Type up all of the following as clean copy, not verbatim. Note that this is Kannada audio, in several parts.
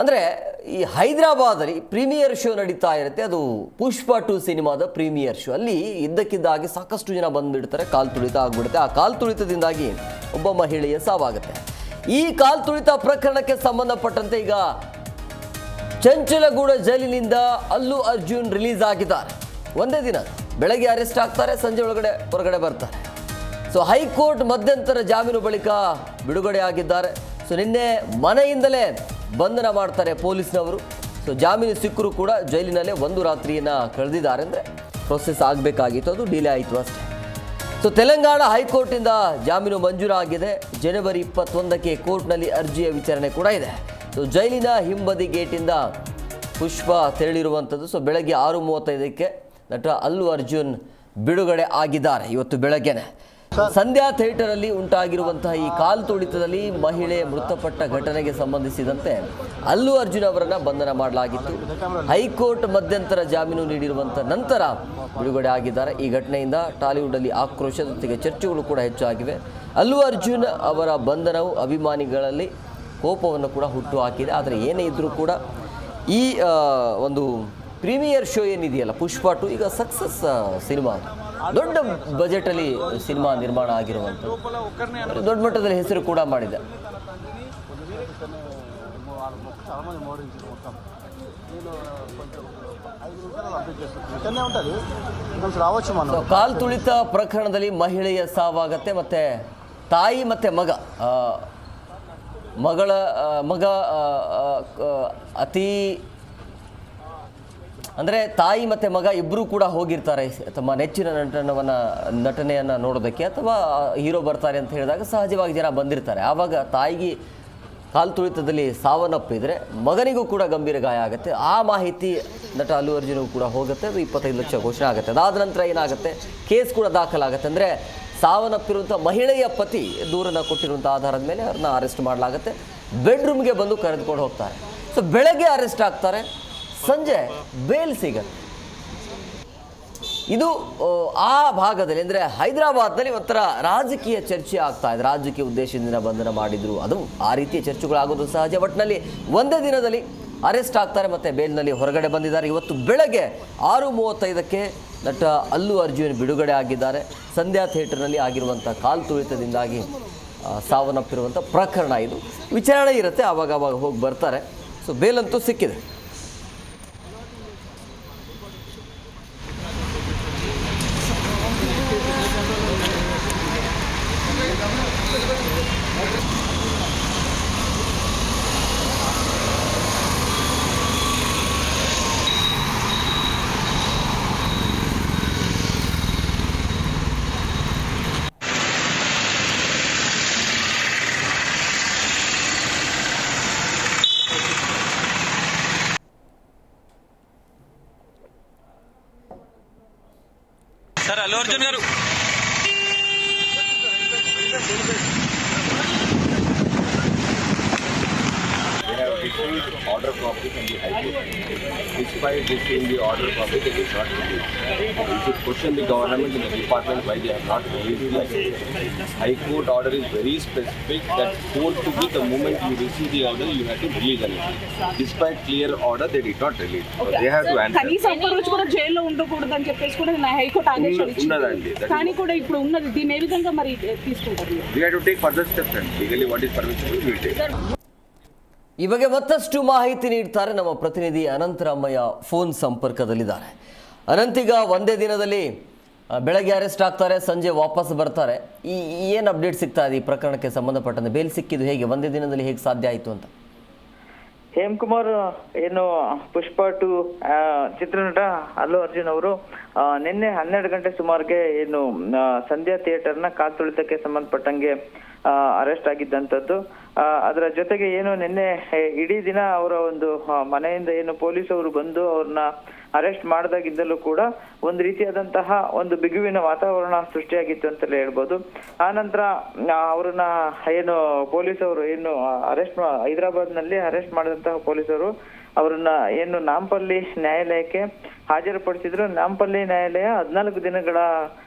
ಅಂದರೆ ಈ ಹೈದರಾಬಾದಲ್ಲಿ ಪ್ರೀಮಿಯರ್ ಶೋ ನಡೀತಾ ಇರುತ್ತೆ. ಅದು ಪುಷ್ಪ 2 ಸಿನಿಮಾದ ಪ್ರೀಮಿಯರ್ ಶೋ. ಅಲ್ಲಿ ಇದ್ದಕ್ಕಿದ್ದಾಗಿ ಸಾಕಷ್ಟು ಜನ ಬಂದುಬಿಡ್ತಾರೆ, ಕಾಲು ತುಳಿತ ಆಗಿಬಿಡುತ್ತೆ. ಆ ಕಾಲು ತುಳಿತದಿಂದಾಗಿ ಒಬ್ಬ ಮಹಿಳೆಯ ಸಾವಾಗುತ್ತೆ. ಈ ಕಾಲು ತುಳಿತ ಪ್ರಕರಣಕ್ಕೆ ಸಂಬಂಧಪಟ್ಟಂತೆ ಈಗ ಚಂಚಲಗೂಡ ಜೈಲಿನಿಂದ ಅಲ್ಲು ಅರ್ಜುನ್ ರಿಲೀಸ್ ಆಗಿದ್ದಾರೆ. ಒಂದೇ ದಿನ ಬೆಳಗ್ಗೆ ಅರೆಸ್ಟ್ ಆಗ್ತಾರೆ, ಸಂಜೆ ಹೊರಗಡೆ ಬರ್ತಾರೆ. ಸೊ ಹೈಕೋರ್ಟ್ ಮಧ್ಯಂತರ ಜಾಮೀನು ಬಳಿಕ ಬಿಡುಗಡೆ ಆಗಿದ್ದಾರೆ. ಸೊ ನಿನ್ನೆ ಮನೆಯಿಂದಲೇ ಬಂಧನ ಮಾಡ್ತಾರೆ ಪೊಲೀಸ್ನವರು. ಸೊ ಜಾಮೀನು ಸಿಕ್ಕರೂ ಕೂಡ ಜೈಲಿನಲ್ಲೇ ಒಂದು ರಾತ್ರಿಯನ್ನು ಕಳೆದಿದ್ದಾರೆ. ಅಂದರೆ ಪ್ರೊಸೆಸ್ ಆಗಬೇಕಾಗಿತ್ತು, ಅದು ಡಿಲೇ ಆಯಿತು ಅಷ್ಟೇ. ಸೊ ತೆಲಂಗಾಣ ಹೈಕೋರ್ಟಿಂದ ಜಾಮೀನು ಮಂಜೂರಾಗಿದೆ. ಜನವರಿ 21ಕ್ಕೆ ಕೋರ್ಟ್ನಲ್ಲಿ ಅರ್ಜಿಯ ವಿಚಾರಣೆ ಕೂಡ ಇದೆ. ಸೊ ಜೈಲಿನ ಹಿಂಬದಿ ಗೇಟಿಂದ ಪುಷ್ಪ ತೆರಳಿರುವಂಥದ್ದು. ಸೊ ಬೆಳಗ್ಗೆ 6:35ಕ್ಕೆ ನಟ ಅಲ್ಲು ಅರ್ಜುನ್ ಬಿಡುಗಡೆ ಆಗಿದ್ದಾರೆ. ಇವತ್ತು ಬೆಳಗ್ಗೆನೆ ಸಂಧ್ಯಾ ಥಿಯೇಟರಲ್ಲಿ ಉಂಟಾಗಿರುವಂತಹ ಈ ಕಾಲು ತುಳಿತದಲ್ಲಿ ಮಹಿಳೆ ಮೃತಪಟ್ಟ ಘಟನೆಗೆ ಸಂಬಂಧಿಸಿದಂತೆ ಅಲ್ಲು ಅರ್ಜುನ್ ಅವರನ್ನು ಬಂಧನ ಮಾಡಲಾಗಿತ್ತು. ಹೈಕೋರ್ಟ್ ಮಧ್ಯಂತರ ಜಾಮೀನು ನೀಡಿರುವಂಥ ನಂತರ ಬಿಡುಗಡೆ ಆಗಿದ್ದಾರೆ. ಈ ಘಟನೆಯಿಂದ ಟಾಲಿವುಡ್ನಲ್ಲಿ ಆಕ್ರೋಶದ ಜೊತೆಗೆ ಚರ್ಚೆಗಳು ಕೂಡ ಹೆಚ್ಚಾಗಿವೆ. ಅಲ್ಲು ಅರ್ಜುನ್ ಅವರ ಬಂಧನವು ಅಭಿಮಾನಿಗಳಲ್ಲಿ ಕೋಪವನ್ನು ಕೂಡ ಹುಟ್ಟು ಹಾಕಿದೆ. ಆದರೆ ಏನೇ ಇದ್ದರೂ ಕೂಡ ಈ ಒಂದು ಪ್ರೀಮಿಯರ್ ಶೋ ಏನಿದೆಯಲ್ಲ ಪುಷ್ಪ 2 ಈಗ ಸಕ್ಸಸ್ ಸಿನಿಮಾ, ದೊಡ್ಡ ಬಜೆಟಲ್ಲಿ ಸಿನಿಮಾ ನಿರ್ಮಾಣ ಆಗಿರುವಂಥದ್ದು, ದೊಡ್ಡ ಮಟ್ಟದಲ್ಲಿ ಹೆಸರು ಕೂಡ ಮಾಡಿದೆ. ಕಾಲು ತುಳಿತ ಪ್ರಕರಣದಲ್ಲಿ ಮಹಿಳೆಯ ಸಾವಾಗತ್ತೆ. ಮತ್ತು ತಾಯಿ ಮತ್ತು ಮಗ ಅತಿ ಅಂದರೆ ತಾಯಿ ಮತ್ತು ಮಗ ಇಬ್ಬರೂ ಕೂಡ ಹೋಗಿರ್ತಾರೆ ತಮ್ಮ ನೆಚ್ಚಿನ ನಟನೆಯನ್ನು ನೋಡೋದಕ್ಕೆ, ಅಥವಾ ಹೀರೋ ಬರ್ತಾರೆ ಅಂತ ಹೇಳಿದಾಗ ಸಹಜವಾಗಿ ಜನ ಬಂದಿರ್ತಾರೆ. ಆವಾಗ ತಾಯಿಗೆ ಕಾಲು ತುಳಿತದಲ್ಲಿ ಸಾವನ್ನಪ್ಪಿದರೆ ಮಗನಿಗೂ ಕೂಡ ಗಂಭೀರ ಗಾಯ ಆಗುತ್ತೆ. ಆ ಮಾಹಿತಿ ನಟ ಅಲ್ಲು ಅರ್ಜುನ್ಗೂ ಕೂಡ ಹೋಗುತ್ತೆ. ಅದು 25 ಲಕ್ಷ ಘೋಷಣೆ ಆಗುತ್ತೆ. ಅದಾದ ನಂತರ ಏನಾಗುತ್ತೆ, ಕೇಸ್ ಕೂಡ ದಾಖಲಾಗುತ್ತೆ. ಅಂದರೆ ಸಾವನ್ನಪ್ಪಿರುವಂಥ ಮಹಿಳೆಯ ಪತಿ ದೂರನ್ನು ಕೊಟ್ಟಿರುವಂಥ ಆಧಾರದ ಮೇಲೆ ಅವ್ರನ್ನ ಅರೆಸ್ಟ್ ಮಾಡಲಾಗುತ್ತೆ. ಬೆಡ್ರೂಮ್ಗೆ ಬಂದು ಕರೆದುಕೊಂಡು ಹೋಗ್ತಾರೆ. ಸೊ ಬೆಳಗ್ಗೆ ಅರೆಸ್ಟ್ ಆಗ್ತಾರೆ, ಸಂಜೆ ಬೇಲ್ ಸಿಗುತ್ತೆ. ಇದು ಆ ಭಾಗದಲ್ಲಿ ಅಂದರೆ ಹೈದರಾಬಾದ್ನಲ್ಲಿ ಒಂಥರ ರಾಜಕೀಯ ಚರ್ಚೆ ಆಗ್ತಾ ಇದೆ. ರಾಜಕೀಯ ಉದ್ದೇಶದಿಂದ ಬಂಧನ ಮಾಡಿದ್ರು, ಅದು ಆ ರೀತಿಯ ಚರ್ಚೆಗಳಾಗೋದು ಸಹಜ. ಒಟ್ಟಿನಲ್ಲಿ ಒಂದೇ ದಿನದಲ್ಲಿ ಅರೆಸ್ಟ್ ಆಗ್ತಾರೆ ಮತ್ತು ಬೇಲ್ನಲ್ಲಿ ಹೊರಗಡೆ ಬಂದಿದ್ದಾರೆ. ಇವತ್ತು ಬೆಳಗ್ಗೆ 6:35ಕ್ಕೆ ನಟ ಅಲ್ಲು ಅರ್ಜುನ್ ಬಿಡುಗಡೆ ಆಗಿದ್ದಾರೆ. ಸಂಧ್ಯಾ ಥಿಯೇಟರ್ನಲ್ಲಿ ಆಗಿರುವಂಥ ಕಾಲು ತುಳಿತದಿಂದಾಗಿ ಸಾವನ್ನಪ್ಪಿರುವಂಥ ಪ್ರಕರಣ ಇದು. ವಿಚಾರಣೆ ಇರುತ್ತೆ, ಆವಾಗ ಹೋಗಿ ಬರ್ತಾರೆ. ಸೊ ಬೇಲಂತೂ ಸಿಕ್ಕಿದೆ. Sir Allu Arjun garu order copy from the High Court. Despite receiving the order copy, they did not release. We should question the government and the department why they have not released the High Court order is very specific that forthwith the moment you receive the order, you have to release it. Despite clear order, they did not release. So they have to answer. కనీసం ఒక్క రోజు కూడా జైల్లో ఉండకూడదని చెప్పేసి కూడా నా హైకోర్టు ఆదేశాలు ఇచ్చింది. కానీ కూడా ఇప్పుడు ఉన్నది దీని ఏ విధంగా మరి తీసుకుంటారు? We have to take further steps and legally what is permissible we will take. ಈ ಬಗ್ಗೆ ಮತ್ತಷ್ಟು ಮಾಹಿತಿ ನೀಡ್ತಾರೆ ನಮ್ಮ ಪ್ರತಿನಿಧಿ ಅನಂತರಾಮಯ್ಯ ಫೋನ್ ಸಂಪರ್ಕದಲ್ಲಿದ್ದಾರೆ. ಅನಂತೀಗ ಒಂದೇ ದಿನದಲ್ಲಿ ಬೆಳಗ್ಗೆ ಅರೆಸ್ಟ್ ಆಗ್ತಾರೆ, ಸಂಜೆ ವಾಪಸ್ ಬರ್ತಾರೆ. ಏನು ಅಪ್ಡೇಟ್ ಸಿಗ್ತಾ ಇದೆ ಈ ಪ್ರಕರಣಕ್ಕೆ ಸಂಬಂಧಪಟ್ಟಂತೆ? ಬೇಲ್ ಸಿಕ್ಕಿದ್ದು ಹೇಗೆ, ಒಂದೇ ದಿನದಲ್ಲಿ ಹೇಗೆ ಸಾಧ್ಯ ಆಯಿತು ಅಂತ? ಹೇಮಕುಮಾರ್, ಏನು ಪುಷ್ಪ 2 ಚಿತ್ರನಟ ಅಲ್ಲು ಅರ್ಜುನ್ ಅವರು ನಿನ್ನೆ 12 ಗಂಟೆ ಸುಮಾರಿಗೆ ಏನು ಸಂಧ್ಯಾ ಥಿಯೇಟರ್ನ ಕಾಲು ತುಳಿತಕ್ಕೆ ಸಂಬಂಧಪಟ್ಟಂಗೆ ಅರೆಸ್ಟ್ ಆಗಿದ್ದಂಥದ್ದು. ಅದರ ಜೊತೆಗೆ ಏನು ನಿನ್ನೆ ಇಡೀ ದಿನ ಅವರ ಒಂದು ಮನೆಯಿಂದ ಏನು ಪೊಲೀಸವರು ಬಂದು ಅವ್ರನ್ನ ಅರೆಸ್ಟ್ ಮಾಡಿದಾಗಿದ್ದಲ್ಲೂ ಕೂಡ ಒಂದು ರೀತಿಯಾದಂತಹ ಒಂದು ಬಿಗುವಿನ ವಾತಾವರಣ ಸೃಷ್ಟಿಯಾಗಿತ್ತು ಅಂತಲೇ ಹೇಳ್ಬೋದು. ಆ ನಂತರ ಅವ್ರನ್ನ ಏನು ಪೊಲೀಸವರು ಏನು ಹೈದರಾಬಾದ್ ನಲ್ಲಿ ಅರೆಸ್ಟ್ ಮಾಡಿದಂತಹ ಪೊಲೀಸರು ಅವರನ್ನ ಏನು ನಾಂಪಲ್ಲಿ ನ್ಯಾಯಾಲಯಕ್ಕೆ ಹಾಜರುಪಡಿಸಿದ್ರು. ನಾಂಪಲ್ಲಿ ನ್ಯಾಯಾಲಯ 14 ದಿನಗಳ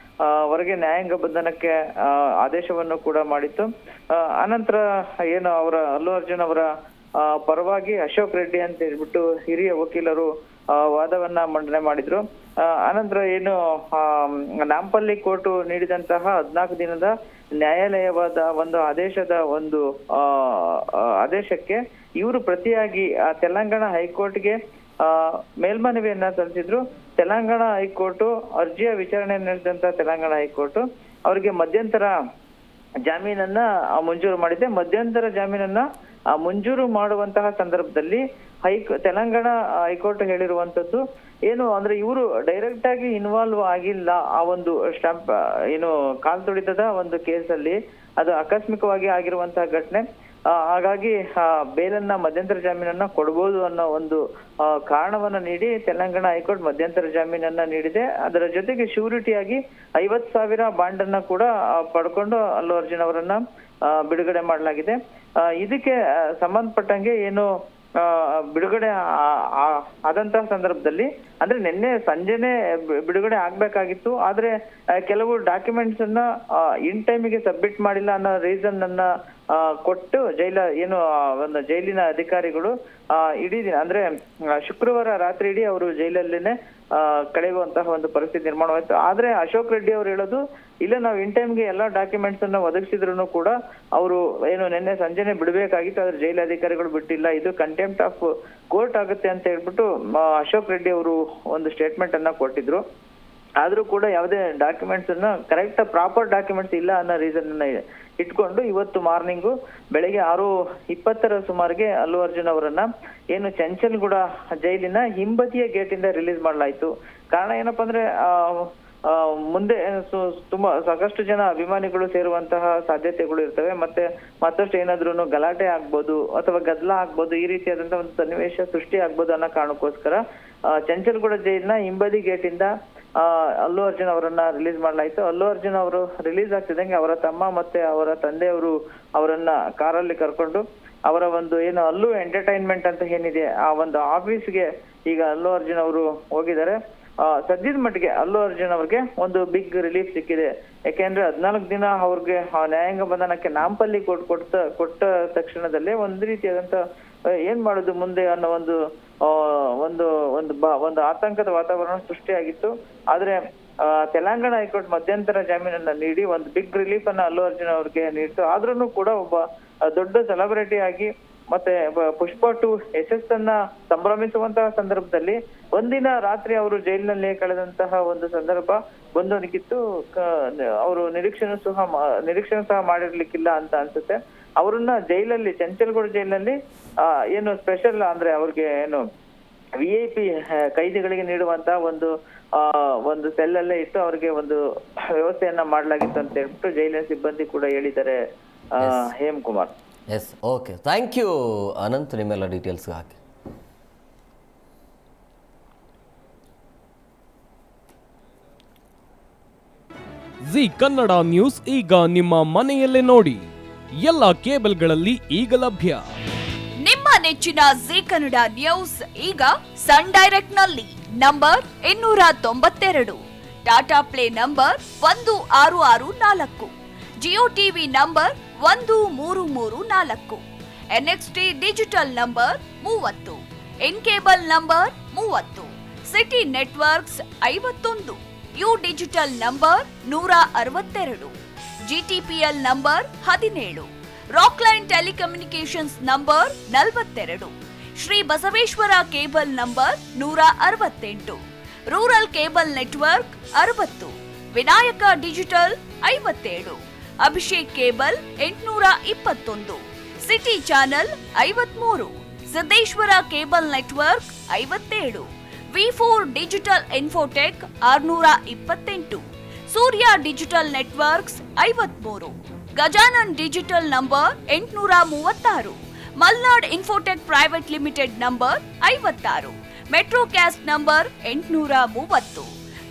ವರೆಗೆ ನ್ಯಾಯಾಂಗ ಬಂಧನಕ್ಕೆ ಆದೇಶವನ್ನು ಕೂಡ ಮಾಡಿತ್ತು. ಅನಂತರ ಏನು ಅವರ ಅಲ್ಲು ಅರ್ಜುನ್ ಅವರ ಪರವಾಗಿ ಅಶೋಕ್ ರೆಡ್ಡಿ ಅಂತ ಹೇಳ್ಬಿಟ್ಟು ಹಿರಿಯ ವಕೀಲರು ವಾದವನ್ನ ಮಂಡನೆ ಮಾಡಿದ್ರು. ಅನಂತರ ಏನು ನಾಂಪಲ್ಲಿ ಕೋರ್ಟ್ ನೀಡಿದಂತಹ 14 ದಿನದ ನ್ಯಾಯಾಲಯವಾದ ಒಂದು ಆದೇಶಕ್ಕೆ ಇವರು ಪ್ರತಿಯಾಗಿ ತೆಲಂಗಾಣ ಹೈಕೋರ್ಟ್ಗೆ ಮೇಲ್ಮನವಿಯನ್ನ ಸಲ್ಲಿಸಿದ್ರು. ತೆಲಂಗಾಣ ಹೈಕೋರ್ಟ್ ಅರ್ಜಿಯ ವಿಚಾರಣೆ ನಡೆಸಿದಂತ ತೆಲಂಗಾಣ ಹೈಕೋರ್ಟ್ ಅವರಿಗೆ ಮಧ್ಯಂತರ ಜಾಮೀನನ್ನ ಮಂಜೂರು ಮಾಡಿದೆ. ಮಧ್ಯಂತರ ಜಾಮೀನನ್ನ ಮಂಜೂರು ಮಾಡುವಂತಹ ಸಂದರ್ಭದಲ್ಲಿ ತೆಲಂಗಾಣ ಹೈಕೋರ್ಟ್ ಹೇಳಿರುವಂತದ್ದು ಏನು ಅಂದ್ರೆ ಇವರು ಡೈರೆಕ್ಟ್ ಆಗಿ ಇನ್ವಾಲ್ವ್ ಆಗಿಲ್ಲ ಆ ಒಂದು ಸ್ಟಾಂಪ್ ಏನು ಕಾಲ್ ತುಳಿತದ ಒಂದು ಕೇಸಲ್ಲಿ, ಅದು ಆಕಸ್ಮಿಕವಾಗಿ ಆಗಿರುವಂತಹ ಘಟನೆ. ಹಾಗಾಗಿ ಬೇಲನ್ನ ಮಧ್ಯಂತರ ಜಾಮೀನನ್ನ ಕೊಡಬಹುದು ಅನ್ನೋ ಒಂದು ಕಾರಣವನ್ನ ನೀಡಿ ತೆಲಂಗಾಣ ಹೈಕೋರ್ಟ್ ಮಧ್ಯಂತರ ಜಾಮೀನನ್ನ ನೀಡಿದೆ. ಅದರ ಜೊತೆಗೆ ಶ್ಯೂರಿಟಿಯಾಗಿ 50,000 ಬಾಂಡ್ ಅನ್ನ ಕೂಡ ಪಡ್ಕೊಂಡು ಅಲ್ಲು ಅರ್ಜುನ್ ಅವರನ್ನ ಬಿಡುಗಡೆ ಮಾಡಲಾಗಿದೆ. ಇದಕ್ಕೆ ಸಂಬಂಧಪಟ್ಟಂಗೆ ಏನು ಬಿಡುಗಡೆ ಆದಂತಹ ಸಂದರ್ಭದಲ್ಲಿ ಅಂದ್ರೆ ನಿನ್ನೆ ಸಂಜೆನೆ ಬಿಡುಗಡೆ ಆಗ್ಬೇಕಾಗಿತ್ತು. ಆದ್ರೆ ಕೆಲವು ಡಾಕ್ಯುಮೆಂಟ್ಸ್ ಅನ್ನ ಇನ್ ಟೈಮಿಗೆ ಸಬ್ಮಿಟ್ ಮಾಡಿಲ್ಲ ಅನ್ನೋ ರೀಸನ್ ಅನ್ನ ಕೊಟ್ಟು ಒಂದು ಜೈಲಿನ ಅಧಿಕಾರಿಗಳು ಇಡೀ ದಿನ ಅಂದ್ರೆ ಶುಕ್ರವಾರ ರಾತ್ರಿ ಇಡೀ ಅವರು ಜೈಲಲ್ಲೇನೆ ಕಳೆಯುವಂತಹ ಒಂದು ಪರಿಸ್ಥಿತಿ ನಿರ್ಮಾಣವಾಯಿತು. ಆದ್ರೆ ಅಶೋಕ್ ರೆಡ್ಡಿ ಅವರು ಹೇಳೋದು ಇಲ್ಲ, ನಾವು ಇನ್ ಟೈಮ್ಗೆ ಎಲ್ಲಾ ಡಾಕ್ಯುಮೆಂಟ್ಸ್ ಅನ್ನ ಒದಗಿಸಿದ್ರು ಕೂಡ ಅವರು ನಿನ್ನೆ ಸಂಜೆನೆ ಬಿಡಬೇಕಾಗಿತ್ತು, ಆದ್ರೆ ಜೈಲು ಅಧಿಕಾರಿಗಳು ಬಿಟ್ಟಿಲ್ಲ, ಇದು ಕಂಟೆಂಪ್ಟ್ ಆಫ್ ಕೋರ್ಟ್ ಆಗುತ್ತೆ ಅಂತ ಹೇಳ್ಬಿಟ್ಟು ಅಶೋಕ್ ರೆಡ್ಡಿ ಅವರು ಒಂದು ಸ್ಟೇಟ್ಮೆಂಟ್ ಅನ್ನ ಕೊಟ್ಟಿದ್ರು. ಆದ್ರೂ ಕೂಡ ಯಾವುದೇ ಡಾಕ್ಯುಮೆಂಟ್ಸ್ ಅನ್ನ ಕರೆಕ್ಟ್ ಪ್ರಾಪರ್ ಡಾಕ್ಯುಮೆಂಟ್ಸ್ ಇಲ್ಲ ಅನ್ನೋ ರೀಸನ್ ಅನ್ನ ಇಟ್ಕೊಂಡು ಇವತ್ತು ಮಾರ್ನಿಂಗು ಬೆಳಗ್ಗೆ 6:20 ಸುಮಾರಿಗೆ ಅಲ್ಲು ಅರ್ಜುನ್ ಅವರನ್ನ ಏನು ಚಂಚಲ್ಗೂಡ ಜೈಲಿನ ಹಿಂಬದಿಯ ಗೇಟ್ ಇಂದ ರಿಲೀಸ್ ಮಾಡಲಾಯ್ತು. ಕಾರಣ ಏನಪ್ಪಾ ಅಂದ್ರೆ ಮುಂದೆ ತುಂಬಾ ಸಾಕಷ್ಟು ಜನ ಅಭಿಮಾನಿಗಳು ಸೇರುವಂತಹ ಸಾಧ್ಯತೆಗಳು ಇರ್ತವೆ, ಮತ್ತೆ ಮತ್ತಷ್ಟು ಏನಾದ್ರೂ ಗಲಾಟೆ ಆಗ್ಬೋದು ಅಥವಾ ಗದ್ದಲ ಆಗ್ಬೋದು, ಈ ರೀತಿಯಾದಂತಹ ಒಂದು ಸನ್ನಿವೇಶ ಸೃಷ್ಟಿ ಆಗ್ಬೋದು ಅನ್ನೋ ಕಾರಣಕ್ಕೋಸ್ಕರ ಚಂಚಲ್ಗೂಡ ಜೈಲಿನ ಹಿಂಬದಿ ಗೇಟ್ ಇಂದ ಅಲ್ಲು ಅರ್ಜುನ್ ಅವರನ್ನ ರಿಲೀಸ್ ಮಾಡಲಾಯ್ತು. ಅಲ್ಲು ಅರ್ಜುನ್ ಅವರು ರಿಲೀಸ್ ಆಗ್ತಿದ್ದಂಗೆ ಅವರ ತಮ್ಮ ಮತ್ತೆ ಅವರ ತಂದೆಯವರು ಅವರನ್ನ ಕಾರಲ್ಲಿ ಕರ್ಕೊಂಡು ಅವರ ಒಂದು ಏನು ಅಲ್ಲು ಎಂಟರ್ಟೈನ್ಮೆಂಟ್ ಅಂತ ಏನಿದೆ ಆ ಒಂದು ಆಫೀಸ್ಗೆ ಈಗ ಅಲ್ಲು ಅರ್ಜುನ್ ಅವರು ಹೋಗಿದ್ದಾರೆ. ಸದ್ಯದ ಮಟ್ಟಿಗೆ ಅಲ್ಲು ಅರ್ಜುನ್ ಅವ್ರಿಗೆ ಒಂದು ಬಿಗ್ ರಿಲೀಫ್ ಸಿಕ್ಕಿದೆ. ಯಾಕೆಂದ್ರೆ 14 ದಿನ ಅವ್ರಿಗೆ ನ್ಯಾಯಾಂಗ ಬಂಧನಕ್ಕೆ ನಾಂಪಲ್ಲಿ ಕೊಟ್ಟ ತಕ್ಷಣದಲ್ಲೇ ಒಂದು ರೀತಿಯಾದಂತ ಏನ್ ಮಾಡುದು ಮುಂದೆ ಅನ್ನೋ ಒಂದು ಆತಂಕದ ವಾತಾವರಣ ಸೃಷ್ಟಿಯಾಗಿತ್ತು. ಆದ್ರೆ ತೆಲಂಗಾಣ ಹೈಕೋರ್ಟ್ ಮಧ್ಯಂತರ ಜಾಮೀನನ್ನ ನೀಡಿ ಒಂದು ಬಿಗ್ ರಿಲೀಫ್ ಅನ್ನ ಅಲ್ಲು ಅರ್ಜುನ್ ಅವ್ರಿಗೆ ನೀಡ್ತು. ಆದ್ರೂ ಕೂಡ ಒಬ್ಬ ದೊಡ್ಡ ಸೆಲೆಬ್ರಿಟಿ ಆಗಿ ಮತ್ತೆ ಪುಷ್ಪ 2 ಯಶಸ್ಸನ್ನ ಸಂಭ್ರಮಿಸುವಂತಹ ಸಂದರ್ಭದಲ್ಲಿ ಒಂದಿನ ರಾತ್ರಿ ಅವರು ಜೈಲಿನಲ್ಲಿ ಕಳೆದಂತಹ ಒಂದು ಸಂದರ್ಭ ಬಂದೊದಗಿತ್ತು. ಅವರು ನಿರೀಕ್ಷೆನೂ ಸಹ ಮಾಡಿರ್ಲಿಕ್ಕಿಲ್ಲ ಅಂತ ಅನ್ಸುತ್ತೆ. ಅವರನ್ನ ಜೈಲಲ್ಲಿ ಚಂಚಲ್ಗೂಡ ಜೈಲಿನಲ್ಲಿ ಏನು ಸ್ಪೆಷಲ್ ಅಂದ್ರೆ ಅವ್ರಿಗೆ ಏನು VIP ಕೈದಿಗಳಿಗೆ ನೀಡುವಂತಹ ಒಂದು ಸೆಲ್ ಅಲ್ಲೇ ಇಟ್ಟು ಅವ್ರಿಗೆ ಒಂದು ವ್ಯವಸ್ಥೆಯನ್ನ ಮಾಡಲಾಗಿತ್ತು ಅಂತ ಹೇಳ್ಬಿಟ್ಟು ಜೈಲಿನ ಸಿಬ್ಬಂದಿ ಕೂಡ ಹೇಳಿದ್ದಾರೆ. Hem Kumar. Yes, okay, thank you Ananth, ನಿಮ್ಮೆಲ್ಲ ಡೀಟೇಲ್ಸ್ ಹಾಕಿ. ಜಿ ಕನ್ನಡ ನ್ಯೂಸ್ ಈಗ ನಿಮ್ಮ ಮನೆಯಲ್ಲೇ ನೋಡಿ. ಎಲ್ಲ ಕೇಬಲ್ಗಳಲ್ಲಿ ಈಗ ಲಭ್ಯ. ನಿಮ್ಮ ನೆಚ್ಚಿನ ಜಿ ಕನ್ನಡ ನ್ಯೂಸ್ ಈಗ ಸನ್ ಡೈರೆಕ್ಟ್ ನಲ್ಲಿ number 292, Tata play number 1664, Jio TV number 1334, NXT digital number 30, in cable number 30, city networks 51, U digital number 162, GTPL number 17, Rockline telecommunications number 42, Shri Basaveshwara cable number 168, rural cable network 60, Vinayaka digital 57, Abhishek cable 821, city channel 53, Siddeshwara cable network 57, V4 digital Infotech 628, Surya digital networks 53, Gajanan digital number 836, Malnad infotech private limited number 56, metrocast number 830,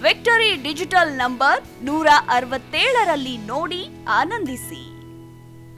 victory digital number 167ರಲ್ಲಿ ನೋಡಿ ಆನಂದಿಸಿ.